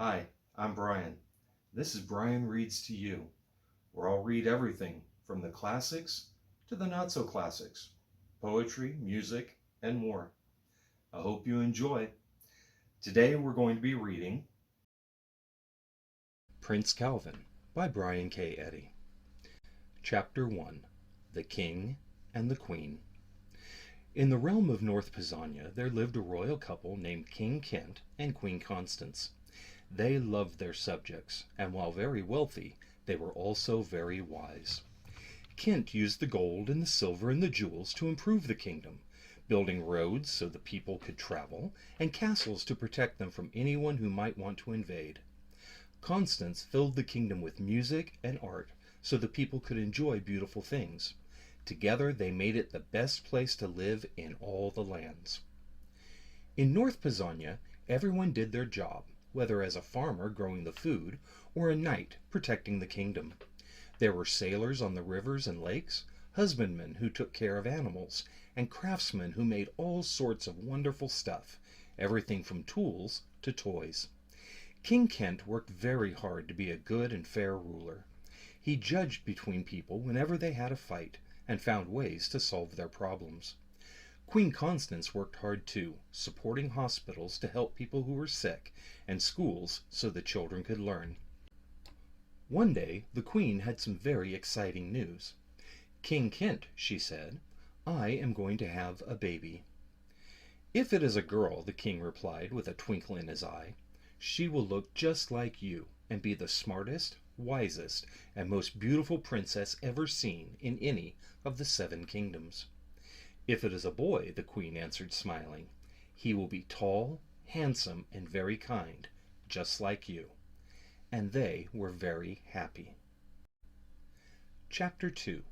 Hi, I'm Brian. This is Brian Reads to You, where I'll read everything from the classics to the not so classics, poetry, music, and more. I hope you enjoy. Today we're going to be reading Prince Calvin by Brian K. Eddy. Chapter 1: The King and the Queen. In the realm of North Pisania there lived a royal couple named King Kent and Queen Constance. They loved their subjects, and while very wealthy, they were also very wise. Kent used the gold and the silver and the jewels to improve the kingdom, building roads so the people could travel, and castles to protect them from anyone who might want to invade. Constance filled the kingdom with music and art so the people could enjoy beautiful things. Together they made it the best place to live in all the lands. In North Pisania, everyone did their job, whether as a farmer growing the food or a knight protecting the kingdom. There were sailors on the rivers and lakes, husbandmen who took care of animals, and craftsmen who made all sorts of wonderful stuff, everything from tools to toys. King Kent worked very hard to be a good and fair ruler. He judged between people whenever they had a fight, and found ways to solve their problems. Queen Constance worked hard too, supporting hospitals to help people who were sick, and schools so the children could learn. One day the Queen had some very exciting news. "King Kent," she said, "I am going to have a baby." "If it is a girl," the king replied with a twinkle in his eye, "she will look just like you, and be the smartest, wisest, and most beautiful princess ever seen in any of the 7 kingdoms." "If it is a boy," the queen answered, smiling, "he will be tall, handsome, and very kind, just like you." And they were very happy. Chapter 2: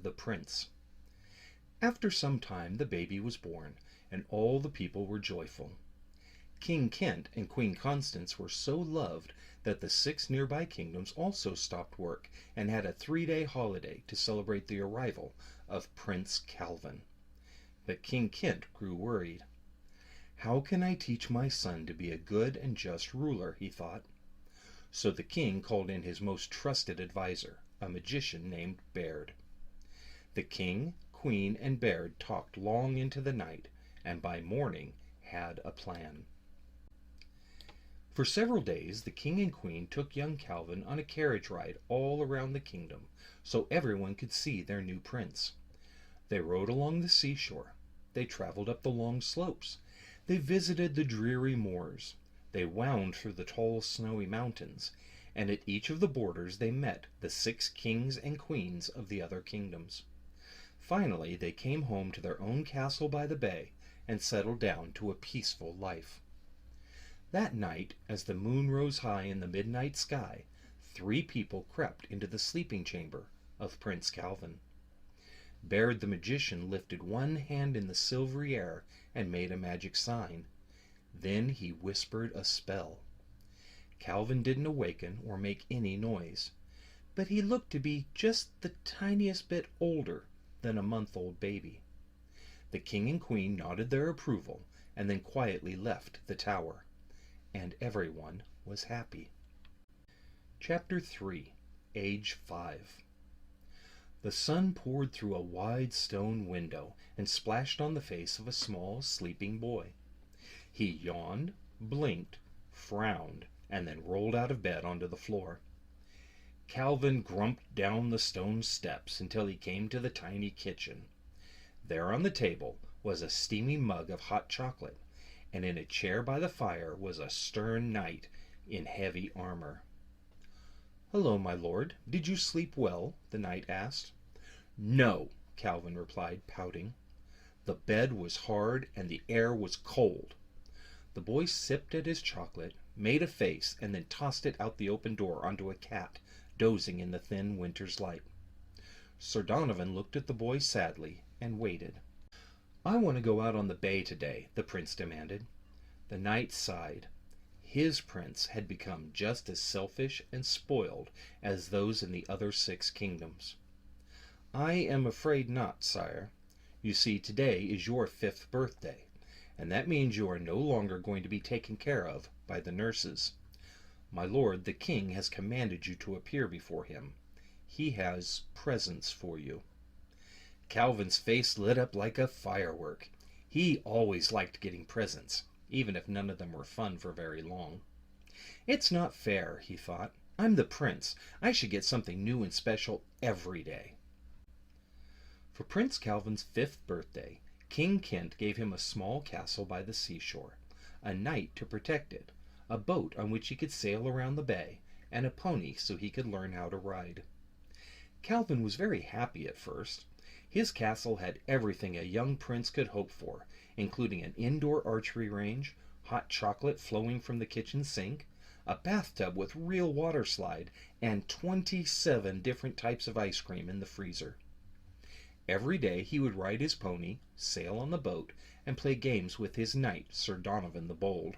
The Prince. After some time the baby was born, and all the people were joyful. King Kent and Queen Constance were so loved that the 6 nearby kingdoms also stopped work and had a 3-day holiday to celebrate the arrival of Prince Calvin. But King Kent grew worried. "How can I teach my son to be a good and just ruler?" he thought. So the king called in his most trusted adviser, a magician named Baird. The king, queen, and Baird talked long into the night, and by morning had a plan. For several days the king and queen took young Calvin on a carriage ride all around the kingdom, so everyone could see their new prince. They rode along the seashore. They traveled up the long slopes. They visited the dreary moors. They wound through the tall snowy mountains, and at each of the borders they met the 6 kings and queens of the other kingdoms. Finally they came home to their own castle by the bay and settled down to a peaceful life. That night, as the moon rose high in the midnight sky, 3 people crept into the sleeping chamber of Prince Calvin. Baird the magician lifted one hand in the silvery air and made a magic sign. Then he whispered a spell. Calvin didn't awaken or make any noise, but he looked to be just the tiniest bit older than a month-old baby. The king and queen nodded their approval and then quietly left the tower, and everyone was happy. Chapter 3: Age 5. The sun poured through a wide stone window and splashed on the face of a small, sleeping boy. He yawned, blinked, frowned, and then rolled out of bed onto the floor. Calvin grumped down the stone steps until he came to the tiny kitchen. There on the table was a steamy mug of hot chocolate, and in a chair by the fire was a stern knight in heavy armor. "Hello, my lord. Did you sleep well?" the knight asked. "No," Calvin replied, pouting. "The bed was hard and the air was cold." The boy sipped at his chocolate, made a face, and then tossed it out the open door onto a cat dozing in the thin winter's light. Sir Donovan looked at the boy sadly and waited. "I want to go out on the bay today," the prince demanded. The knight sighed. His prince had become just as selfish and spoiled as those in the other 6 kingdoms. "I am afraid not, sire. You see, today is your 5th birthday, and that means you are no longer going to be taken care of by the nurses." My lord, the king has commanded you to appear before him. He has presents for you." Calvin's face lit up like a firework. He always liked getting presents, even if none of them were fun for very long. "It's not fair," he thought. "I'm the prince. I should get something new and special every day." For Prince Calvin's 5th birthday, King Kent gave him a small castle by the seashore, a knight to protect it, a boat on which he could sail around the bay, and a pony so he could learn how to ride. Calvin was very happy at first. His castle had everything a young prince could hope for, including an indoor archery range, hot chocolate flowing from the kitchen sink, a bathtub with real water slide, and 27 different types of ice cream in the freezer. Every day he would ride his pony, sail on the boat, and play games with his knight, Sir Donovan the Bold.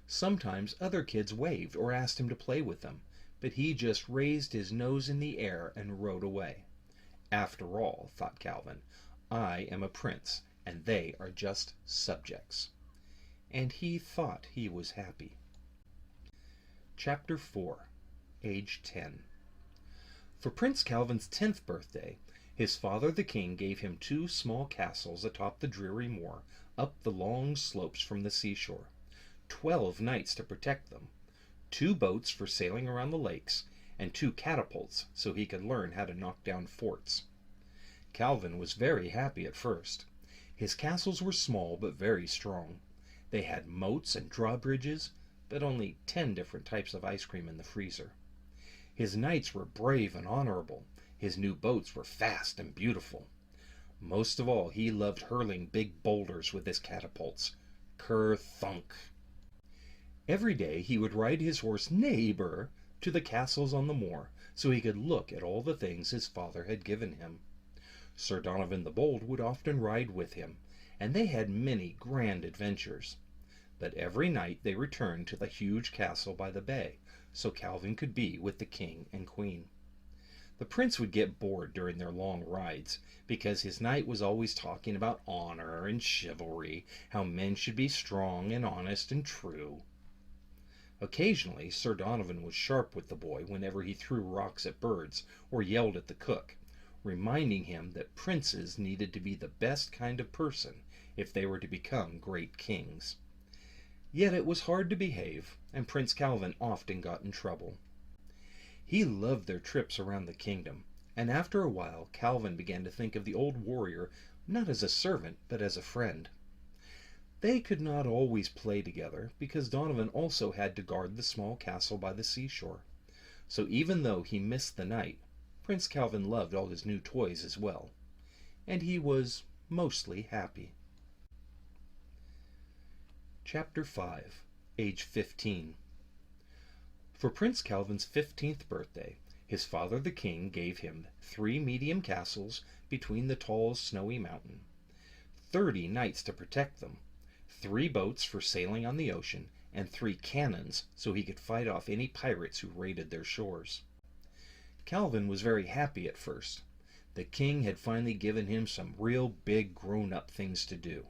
Sometimes other kids waved or asked him to play with them, but he just raised his nose in the air and rode away. After all, thought Calvin, I am a prince, and they are just subjects. And he thought he was happy. Chapter 4. Age 10. For Prince Calvin's 10th birthday, his father the king gave him 2 small castles atop the dreary moor, up the long slopes from the seashore, 12 knights to protect them, 2 boats for sailing around the lakes, and 2 catapults so he could learn how to knock down forts. Calvin was very happy at first. His castles were small but very strong. They had moats and drawbridges, but only 10 different types of ice cream in the freezer. His knights were brave and honorable. His new boats were fast and beautiful. Most of all, he loved hurling big boulders with his catapults. Ker-thunk! Every day he would ride his horse Neighbor to the castles on the moor, so he could look at all the things his father had given him. Sir Donovan the Bold would often ride with him, and they had many grand adventures. But every night they returned to the huge castle by the bay, so Calvin could be with the king and queen. The prince would get bored during their long rides, because his knight was always talking about honor and chivalry, how men should be strong and honest and true. Occasionally, Sir Donovan was sharp with the boy whenever he threw rocks at birds or yelled at the cook, reminding him that princes needed to be the best kind of person if they were to become great kings. Yet it was hard to behave, and Prince Calvin often got in trouble. He loved their trips around the kingdom, and after a while Calvin began to think of the old warrior not as a servant but as a friend. They could not always play together, because Donovan also had to guard the small castle by the seashore. So even though he missed the knight, Prince Calvin loved all his new toys as well, and he was mostly happy. Chapter 5. Age 15. For Prince Calvin's 15th birthday, his father the king gave him 3 medium castles between the tall snowy mountain, 30 knights to protect them, 3 boats for sailing on the ocean, and 3 cannons so he could fight off any pirates who raided their shores. Calvin was very happy at first. The king had finally given him some real big grown-up things to do.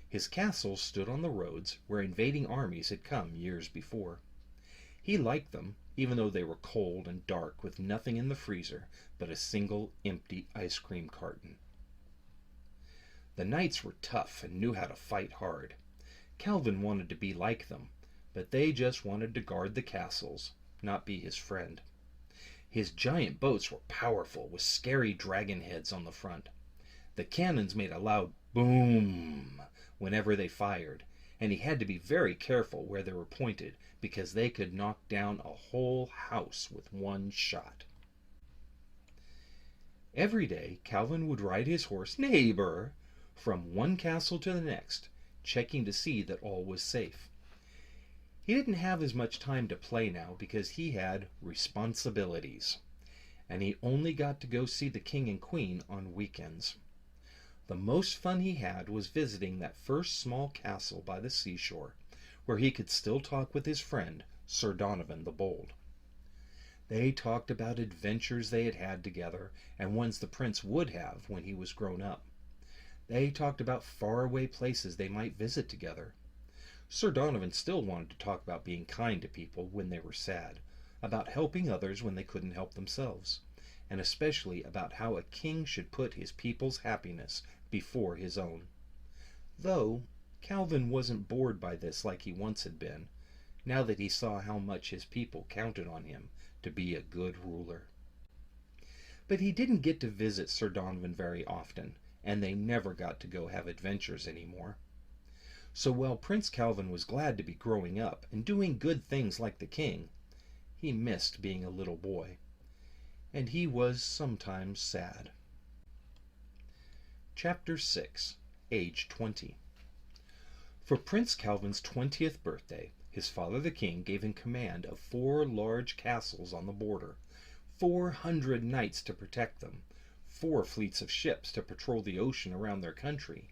His castles stood on the roads where invading armies had come years before. He liked them, even though they were cold and dark with nothing in the freezer but a single empty ice cream carton. The knights were tough and knew how to fight hard. Calvin wanted to be like them, but they just wanted to guard the castles, not be his friend. His giant boats were powerful, with scary dragon heads on the front. The cannons made a loud boom whenever they fired, and he had to be very careful where they were pointed, because they could knock down a whole house with one shot. Every day Calvin would ride his horse Neighbor from one castle to the next, checking to see that all was safe. He didn't have as much time to play now because he had responsibilities, and he only got to go see the king and queen on weekends. The most fun he had was visiting that first small castle by the seashore, where he could still talk with his friend, Sir Donovan the Bold. They talked about adventures they had had together, and ones the prince would have when he was grown up. They talked about faraway places they might visit together. Sir Donovan still wanted to talk about being kind to people when they were sad, about helping others when they couldn't help themselves, and especially about how a king should put his people's happiness before his own. Though Calvin wasn't bored by this like he once had been, now that he saw how much his people counted on him to be a good ruler. But he didn't get to visit Sir Donovan very often, and they never got to go have adventures anymore. So while Prince Calvin was glad to be growing up and doing good things like the king, he missed being a little boy, and he was sometimes sad. Chapter 6. Age 20. For Prince Calvin's 20th birthday, his father the king gave him command of 4 large castles on the border, 400 knights to protect them, 4 fleets of ships to patrol the ocean around their country,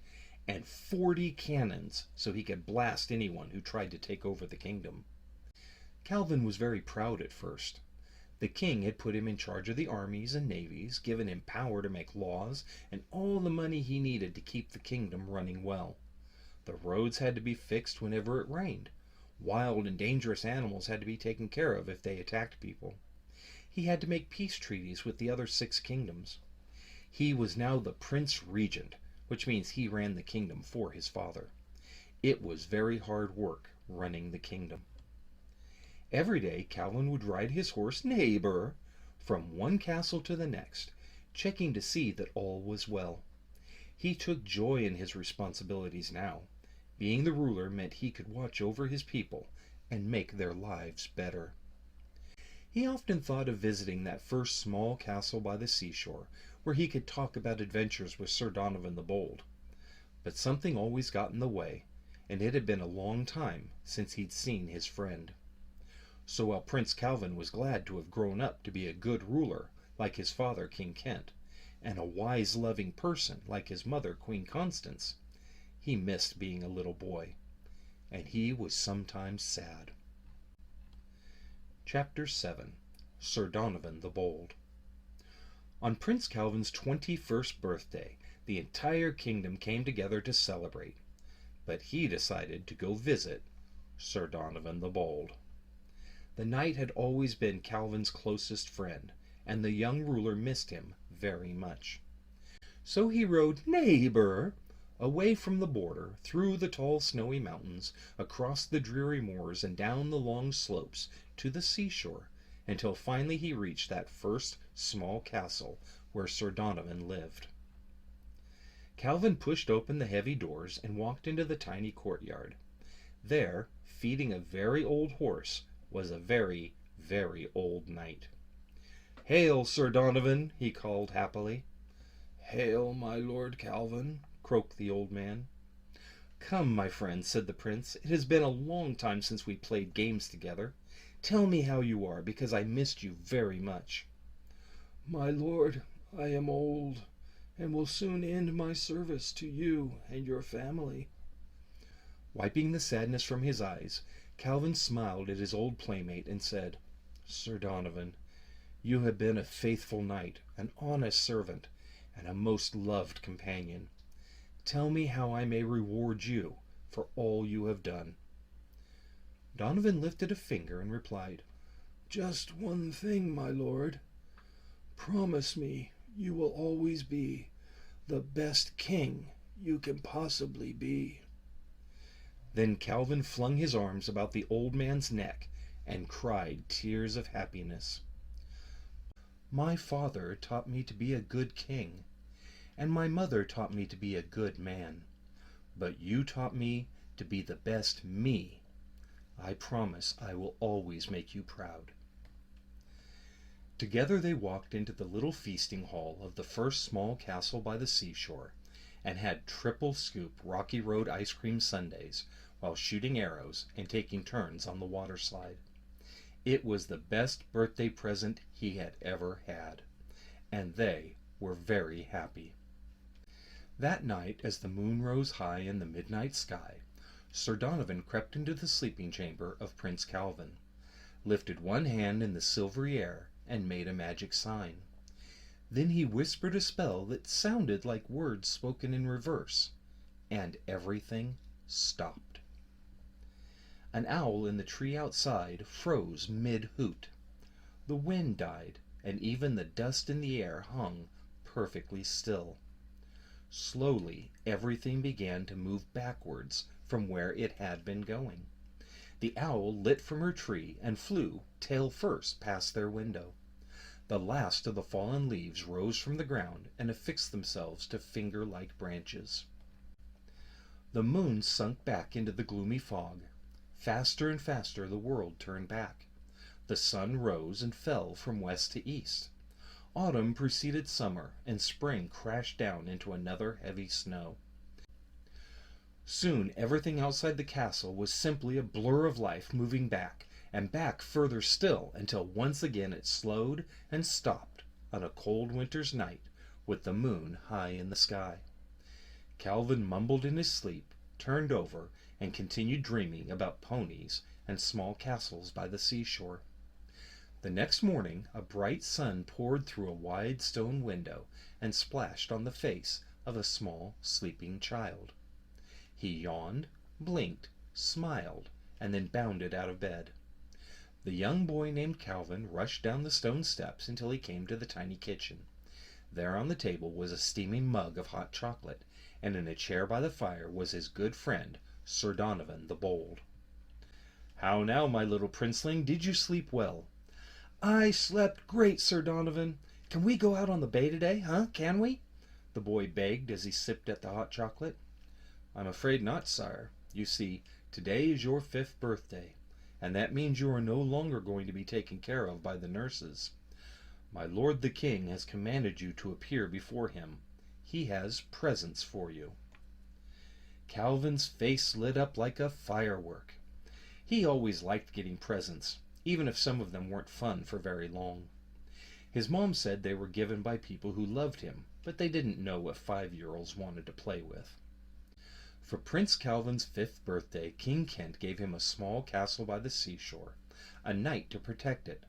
and 40 cannons so he could blast anyone who tried to take over the kingdom. Calvin was very proud at first. The king had put him in charge of the armies and navies, given him power to make laws, and all the money he needed to keep the kingdom running well. The roads had to be fixed whenever it rained. Wild and dangerous animals had to be taken care of if they attacked people. He had to make peace treaties with the other 6 kingdoms. He was now the Prince Regent, which means he ran the kingdom for his father. It was very hard work running the kingdom. Every day Calvin would ride his horse Neighbor from one castle to the next, checking to see that all was well. He took joy in his responsibilities now. Being the ruler meant he could watch over his people and make their lives better. He often thought of visiting that first small castle by the seashore, where he could talk about adventures with Sir Donovan the Bold. But something always got in the way, and it had been a long time since he'd seen his friend. So while Prince Calvin was glad to have grown up to be a good ruler, like his father King Kent, and a wise, loving person like his mother Queen Constance, he missed being a little boy, and he was sometimes sad. Chapter 7. Sir Donovan the Bold. On Prince Calvin's 21st birthday, the entire kingdom came together to celebrate, but he decided to go visit Sir Donovan the Bold. The knight had always been Calvin's closest friend, and the young ruler missed him very much. So he rode Neighbor away from the border, through the tall snowy mountains, across the dreary moors, and down the long slopes to the seashore, until finally he reached that first small castle where Sir Donovan lived. Calvin pushed open the heavy doors and walked into the tiny courtyard. There, feeding a very old horse, was a very, very old knight. "Hail, Sir Donovan!" he called happily. "Hail, my Lord Calvin!" croaked the old man. "Come, my friend," said the prince. "It has been a long time since we played games together. Tell me how you are, because I missed you very much." "My lord, I am old, and will soon end my service to you and your family." Wiping the sadness from his eyes, Calvin smiled at his old playmate and said, "Sir Donovan, you have been a faithful knight, an honest servant, and a most loved companion. Tell me how I may reward you for all you have done." Donovan lifted a finger and replied, "Just one thing, my lord. Promise me you will always be the best king you can possibly be." Then Calvin flung his arms about the old man's neck and cried tears of happiness. "My father taught me to be a good king, and my mother taught me to be a good man. But you taught me to be the best me. I promise I will always make you proud." Together they walked into the little feasting hall of the first small castle by the seashore, and had triple scoop Rocky Road ice cream sundaes while shooting arrows and taking turns on the water slide. It was the best birthday present he had ever had, and they were very happy. That night, as the moon rose high in the midnight sky, Sir Donovan crept into the sleeping chamber of Prince Calvin, lifted one hand in the silvery air, and made a magic sign. Then he whispered a spell that sounded like words spoken in reverse, and everything stopped. An owl in the tree outside froze mid-hoot. The wind died, and even the dust in the air hung perfectly still. Slowly, everything began to move backwards from where it had been going. The owl lit from her tree and flew, tail first, past their window. The last of the fallen leaves rose from the ground and affixed themselves to finger-like branches. The moon sunk back into the gloomy fog. Faster and faster the world turned back. The sun rose and fell from west to east. Autumn preceded summer, and spring crashed down into another heavy snow. Soon everything outside the castle was simply a blur of life moving back, and back further still, until once again it slowed and stopped on a cold winter's night with the moon high in the sky. Calvin mumbled in his sleep, turned over, and continued dreaming about ponies and small castles by the seashore. The next morning a bright sun poured through a wide stone window and splashed on the face of a small sleeping child. He yawned, blinked, smiled, and then bounded out of bed. The young boy named Calvin rushed down the stone steps until he came to the tiny kitchen. There on the table was a steaming mug of hot chocolate, and in a chair by the fire was his good friend, Sir Donovan the Bold. "How now, my little princeling, did you sleep well?" "I slept great, Sir Donovan. Can we go out on the bay today, Can we?" the boy begged as he sipped at the hot chocolate. "I'm afraid not, sire. You see, today is your 5th birthday, and that means you are no longer going to be taken care of by the nurses. My lord the king has commanded you to appear before him. He has presents for you." Calvin's face lit up like a firework. He always liked getting presents, even if some of them weren't fun for very long. His mom said they were given by people who loved him, but they didn't know what 5-year-olds wanted to play with. For Prince Calvin's 5th birthday, King Kent gave him a small castle by the seashore, a knight to protect it,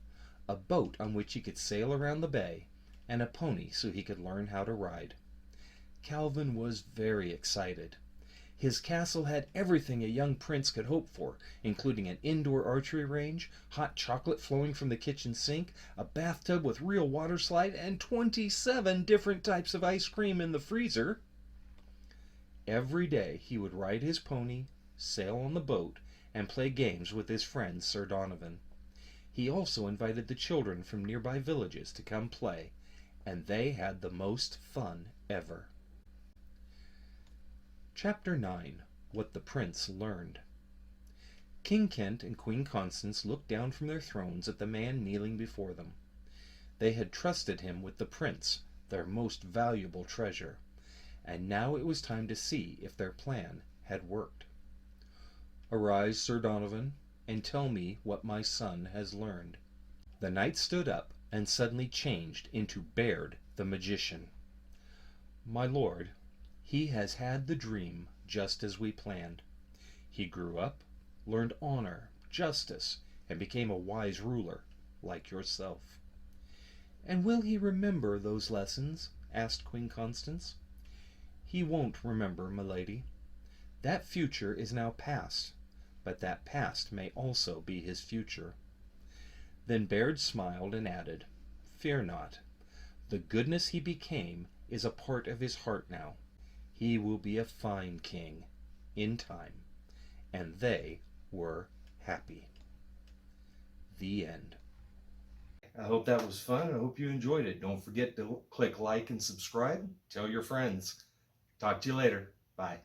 a boat on which he could sail around the bay, and a pony so he could learn how to ride. Calvin was very excited. His castle had everything a young prince could hope for, including an indoor archery range, hot chocolate flowing from the kitchen sink, a bathtub with real water slide, and 27 different types of ice cream in the freezer. Every day he would ride his pony, sail on the boat, and play games with his friend Sir Donovan. He also invited the children from nearby villages to come play, and they had the most fun ever. Chapter 9. What the Prince Learned. King Kent and Queen Constance looked down from their thrones at the man kneeling before them. They had trusted him with the prince, their most valuable treasure, and now it was time to see if their plan had worked. "Arise, Sir Donovan, and tell me what my son has learned." The knight stood up and suddenly changed into Baird the magician. "My lord, he has had the dream just as we planned. He grew up, learned honor, justice, and became a wise ruler, like yourself." "And will he remember those lessons?" asked Queen Constance. "He won't remember, milady. That future is now past, but that past may also be his future." Then Baird smiled and added, "Fear not. The goodness he became is a part of his heart now. He will be a fine king, in time." And they were happy. The end. I hope that was fun. I hope you enjoyed it. Don't forget to click like and subscribe. Tell your friends. Talk to you later. Bye.